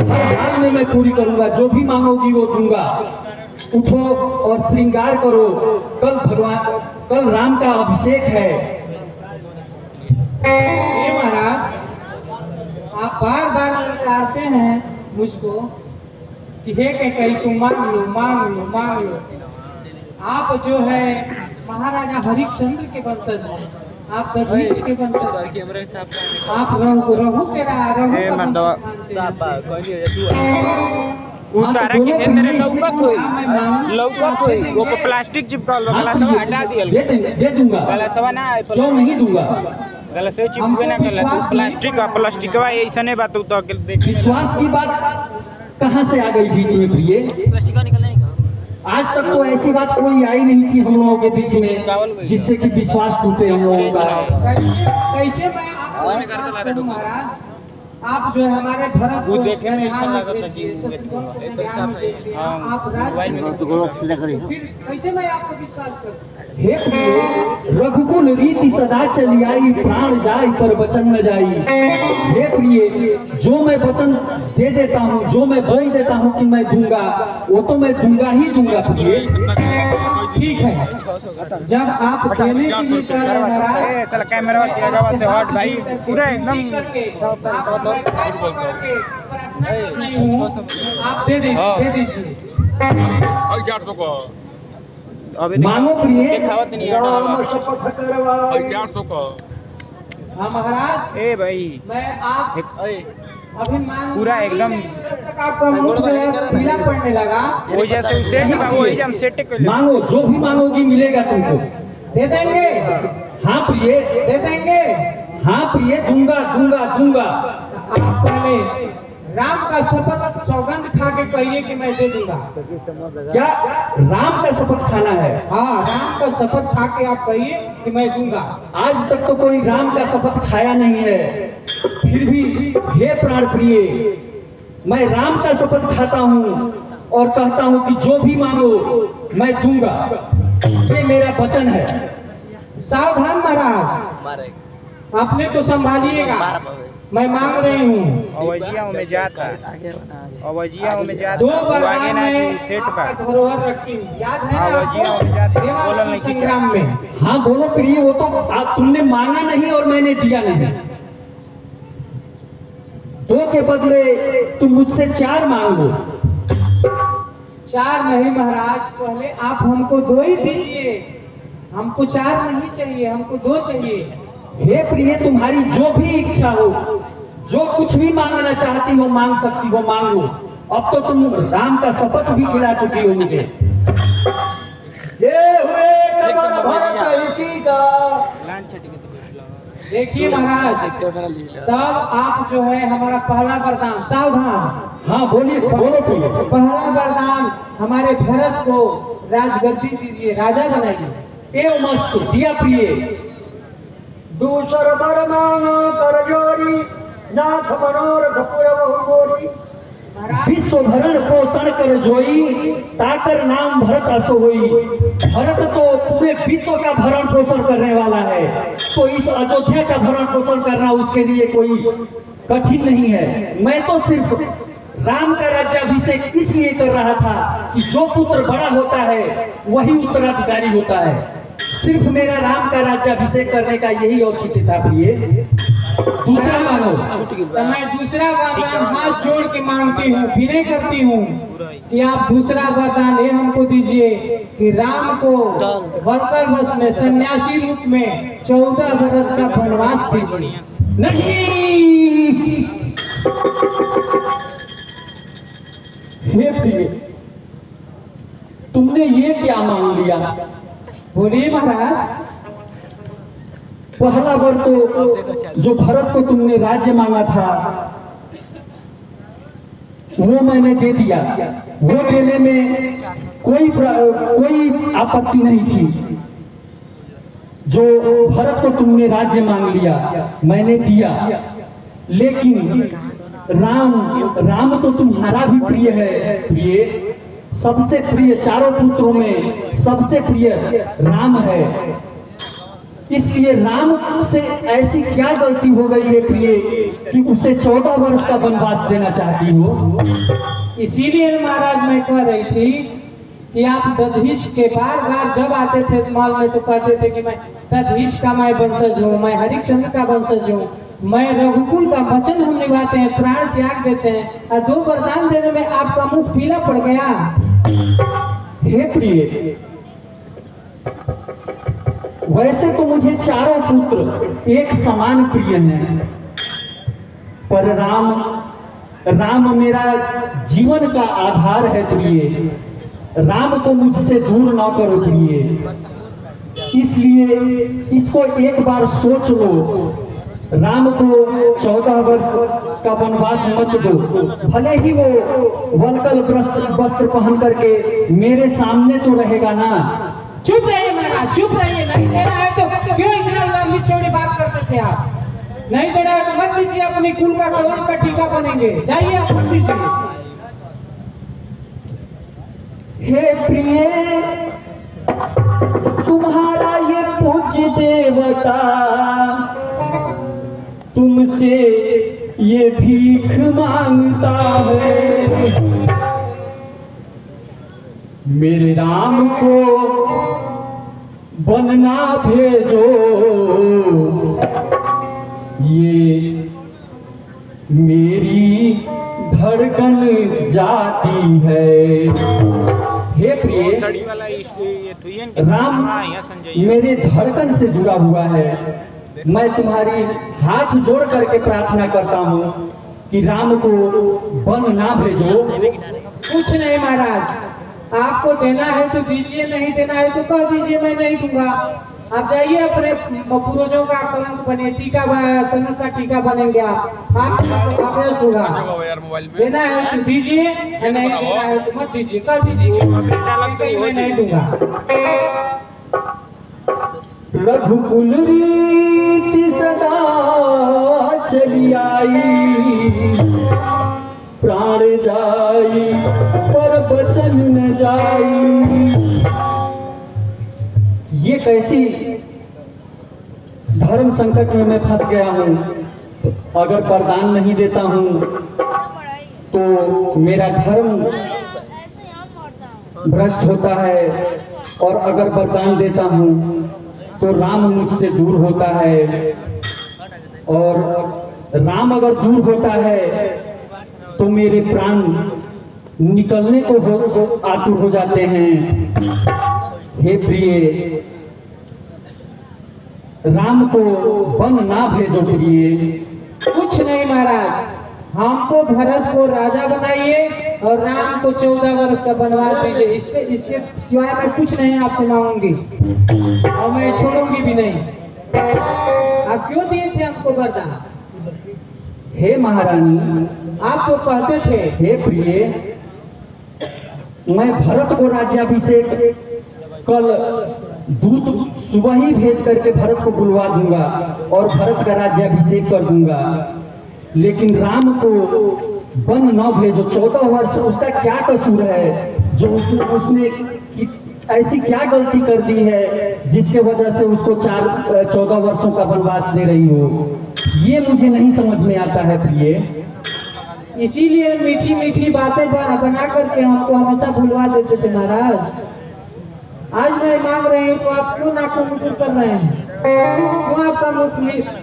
हर हाल में मैं पूरी करूंगा, जो भी मांगोगी वो दूंगा। उठो और श्रृंगार करो, कल राम का अभिषेक है। महाराज, आप बार बार ललकारते हैं मुझको कि हे कहीं तुम मांग लो मांग लो मांग लो। आप जो है महाराजा हरिश्चंद्र के वंशज हैं, आप दधीच के वंशज, आप रहु के उतारा के तेरे लौका कोई वो प्लास्टिक चिपका लो, गला सब हटा दिया, दे दूंगा, गला सब ना क्यों नहीं दूंगा? गलत से चिपके ना कर प्लास्टिकवा ऐसा नहीं बात तो देख। विश्वास की बात कहाँ से आ गई बीच में प्रिय? प्लास्टिक निकलने नहीं आज तक तो ऐसी बात कोई आई नहीं थी हम लोगों के बीच में जिससे कि विश्वास टूटे हम लोगों का। कैसे मैं आपको विश्वास करूं महाराज? आप जो है हमारे भरत को देखे नहीं अच्छा लगा था कि आप राज फिर कैसे मैं आपको विश्वास करूं? हे प्रिय, रघुकुल रीति सदा चली आई, प्राण जाई पर वचन न जाई। हे प्रिय, जो मैं वचन दे देता हूँ, जो मैं बोल देता हूँ कि मैं दूंगा, वो तो मैं दूंगा ही दूंगा प्रिय। ठीक है, जब आप देने के लिए कह रहे हैं महाराज, चल कैमरा से हट भाई पूरा एकदम आप दे दीजिए। अभी मांगो प्रिय। दिखावत नहीं है राम शपथ करवाई। 400 का। हाँ महाराज, ए भाई मैं आप अभी मान पूरा एकदम आपका मुख जो है पीला पड़ने लगा। वो जैसे सेट का वो हम सेट कर ले। मांगो, जो भी मांगोगी मिलेगा तुमको। दे देंगे? हाँ प्रिय, दे देंगे? हाँ प्रिय, दूंगा दूंगा दूंगा। आप पहले राम का शपथ सौगंध खा के कहिए कि मैं दे दूंगा। क्या राम का शपथ खाना है? हाँ, राम का शपथ खा के आप कहिए कि मैं दूंगा। आज तक तो कोई राम का शपथ खाया नहीं है, फिर भी हे प्राण प्रिय, मैं राम का शपथ खाता हूँ और कहता हूँ कि जो भी मांगो मैं दूंगा। ये मेरा वचन है। सावधान महाराज, अपने को संभालिएगा। मैं मांग रही हूँ अवजिया में जाता अवजिया में जाता दो आगे वरदान ना में सेट आपका पर धरोहर रखी हूँ। याद है अवजिया में जाता बोलन नहीं आपको संग्राम में? हाँ बोलो प्रिय, वो तो तुमने मांगा नहीं और मैंने दिया नहीं। 2 के बदले तुम मुझसे 4 मांगो। 4 नहीं महाराज, पहले आप हमको 2 ही दीजिए। हमको 4 नहीं चाहिए, हमको 2 चाहिए। हे प्रिय, तुम्हारी जो भी इच्छा हो, जो कुछ भी मांगना चाहती हो मांग सकती हो, मांगो। अब तो तुम राम का शपथ भी खिला चुकी हो मुझे। ये हुए कमल भरत युति का। देखिए महाराज, तब आप जो है हमारा पहला वरदान, सावधान। हाँ बोलिए, बोलो प्रिय। पहला वरदान हमारे भरत को राजगद्दी दीजिए, राजा बनाइए। एवं मस्त दिया प्रिय। दूसर बर मांगो कर जोरी, नाथ मनोरथ पुरवहु गोरी। विश्व भरण पोषण कर जोई, ताकर नाम भरत असो होई। भरत तो पूरे विश्व का भरण पोषण करने वाला है, तो इस अयोध्या का भरण पोषण करना उसके लिए कोई कठिन नहीं है। मैं तो सिर्फ राम का राज्याभिषेक इसलिए कर रहा था कि जो पुत्र बड़ा होता है वही उत्तराधिकारी होता है। सिर्फ मेरा राम का राज्याभिषेक करने का यही औचित्य था प्रिय। दूसरा मांगो। तो मैं दूसरा वरदान हाथ जोड़ के मांगती हूँ, विनय करती हूँ कि आप दूसरा वरदान ये हमको दीजिए कि राम को वल्कर वश में सन्यासी रूप में 14 वर्ष का वनवास दीजिए। नहीं, हे प्रिय, तुमने ये क्या मांग लिया? बोलिए महाराज। पहला वर तो जो भरत को तुमने राज्य मांगा था वो मैंने दे दिया। वो देने में कोई आपत्ति नहीं थी। जो भरत को तुमने राज्य मांग लिया मैंने दिया, लेकिन राम तो तुम्हारा भी प्रिय है प्रिय। सबसे प्रिय चारों पुत्रों में सबसे प्रिय राम है। इसलिए राम से ऐसी क्या गलती हो गई है प्रिय कि उसे 14 वर्ष का वनवास देना चाहती हो? इसीलिए महाराज मैं कह रही थी कि आप दधीच के बार बार जब आते थे महल में तो कहते थे कि मैं दधीच का मैं वंशज हूँ, मैं हरिश्चंद्र का वंशज हूँ, मैं रघुकुल का वचन हम निभाते हैं, प्राण त्याग देते हैं, और 2 वरदान देने में आपका मुख पीला पड़ गया। हे प्रिय, वैसे तो मुझे चारों पुत्र एक समान प्रिय हैं, पर राम मेरा जीवन का आधार है प्रिय। राम को मुझसे दूर न करो प्रिय। इसलिए इसको एक बार सोच लो। राम को 14 वर्ष का वनवास मत दो। भले ही वो वल्कल वस्त्र पहन करके मेरे सामने तो रहेगा ना। चुप रहिए महाराज, चुप रहिए। नहीं देना है तो क्यों इतना लंबी चौड़ी बात करते थे आप? नहीं देना है तो मत दीजिए, अपनी कुल का कलम का टीका बनेंगे। जाइए आप मत दीजिए। हे प्रिय, तुम्हारा ये पूज्य देवता तुमसे ये भीख मांगता है। मेरे राम को बनना भेजो, ये मेरी धड़कन जाती है। हे प्रिय, राम मेरे धड़कन से जुड़ा हुआ है। मैं तुम्हारी हाथ जोड़ करके प्रार्थना करता हूँ कि राम को वन ना भेजो। कुछ नहीं महाराज, आपको देना है तो दीजिए, नहीं देना है तो कह दीजिए मैं नहीं दूंगा। आप जाइए, अपने पूर्वजों का कलंक बने, टीका कलंक का टीका बनेंगे आप अभ्यास होगा। देना है तो दीजिए, नहीं देना है तो मत दीजिए, कह दीजिए मैं नहीं दूंगा। रघुकुल रीति सदा चली आई, प्राण जाई पर बचन न जाई। ये कैसी धर्म संकट में मैं फंस गया हूँ। अगर वरदान नहीं देता हूँ तो मेरा धर्म भ्रष्ट होता है, और अगर वरदान देता हूँ तो राम मुझसे दूर होता है, और राम अगर दूर होता है तो मेरे प्राण निकलने को आतुर हो जाते हैं। हे प्रिय, राम को वन ना भेजो प्रिय। कुछ नहीं महाराज, हमको भरत को राजा बनाइए और राम को 14 वर्ष का बनवास दीजिए। इसके सिवाय मैं कुछ नहीं आपसे मांगूंगी, और मैं छोड़ूंगी भी नहीं। आप क्यों दिए थे हमको वरदान? हे महारानी, आप तो कहते थे। हे प्रिय, मैं भरत को राज्याभिषेक कल दूत सुबह ही भेज करके भरत को बुलवा दूंगा और भरत का राज्याभिषेक कर दूंगा। लेकिन राम को वन न भेजो। 14 वर्ष उसका क्या कसूर है जो उसने ऐसी क्या गलती कर दी है जिसके वजह से उसको 14 वर्षों का वनवास दे रही हो? ये मुझे नहीं समझ में आता है प्रिय। इसीलिए मीठी मीठी बातें बना करके हमको हमेशा भुलवा देते थे महाराज। आज मैं मांग रही हूँ तो आप क्यों नाक मुकुर कर रहे हैं? क्यों आपका मुख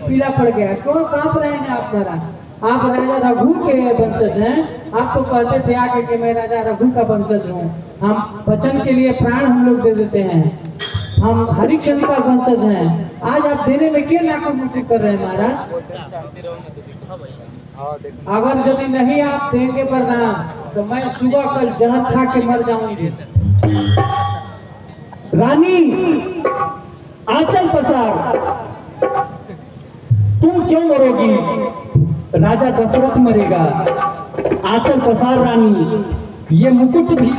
पीला पड़ गया? क्यों कांप रहे हैं आप महाराज? आप राजा रघु के वंशज हैं। आप तो कहते थे आके कि मैं राजा रघु का वंशज हूँ। हम वचन के लिए प्राण हम लोग दे देते हैं। हम हरिश्चंद्र का वंशज हैं। आज आप देने में क्यों नाक मुकुर कर रहे हैं महाराज? अगर यदि नहीं आप देंगे वरदान तो मैं सुबह कल जहर खा के मर जाऊंगी। रानी, आंचल पसार, तुम क्यों मरोगी? राजा दशरथ मरेगा। आंचल पसार रानी, ये मुकुट भी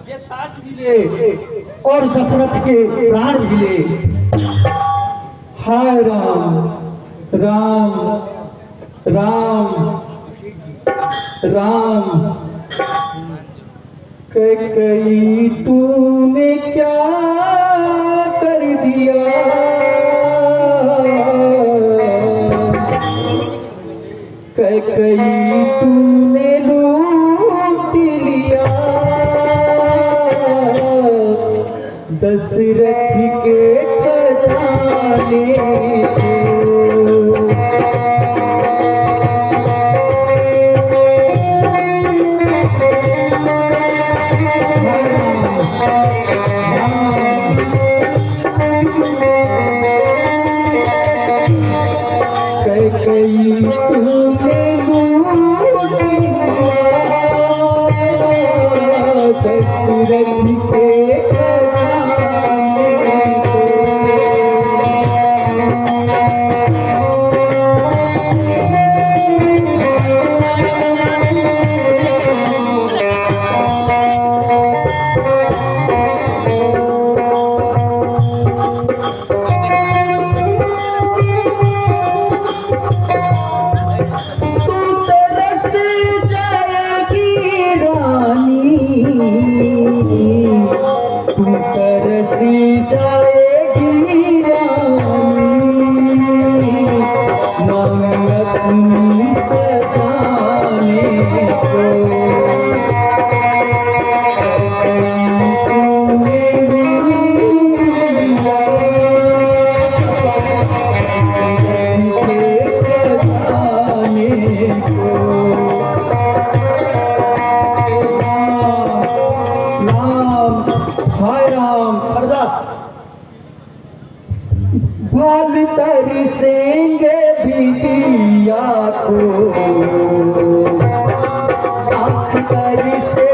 ये ताज भी ले और दशरथ के प्राण भी ले। हाय राम राम राम राम। कैकेयी तूने क्या कर दिया? कैकेयी तूने लूट लिया दशरथ के खजाने को। कैकेयी तूने लूट लिया दशरथ के खजाने को। भाल तरसेंगे बिटिया को, आँख तरसे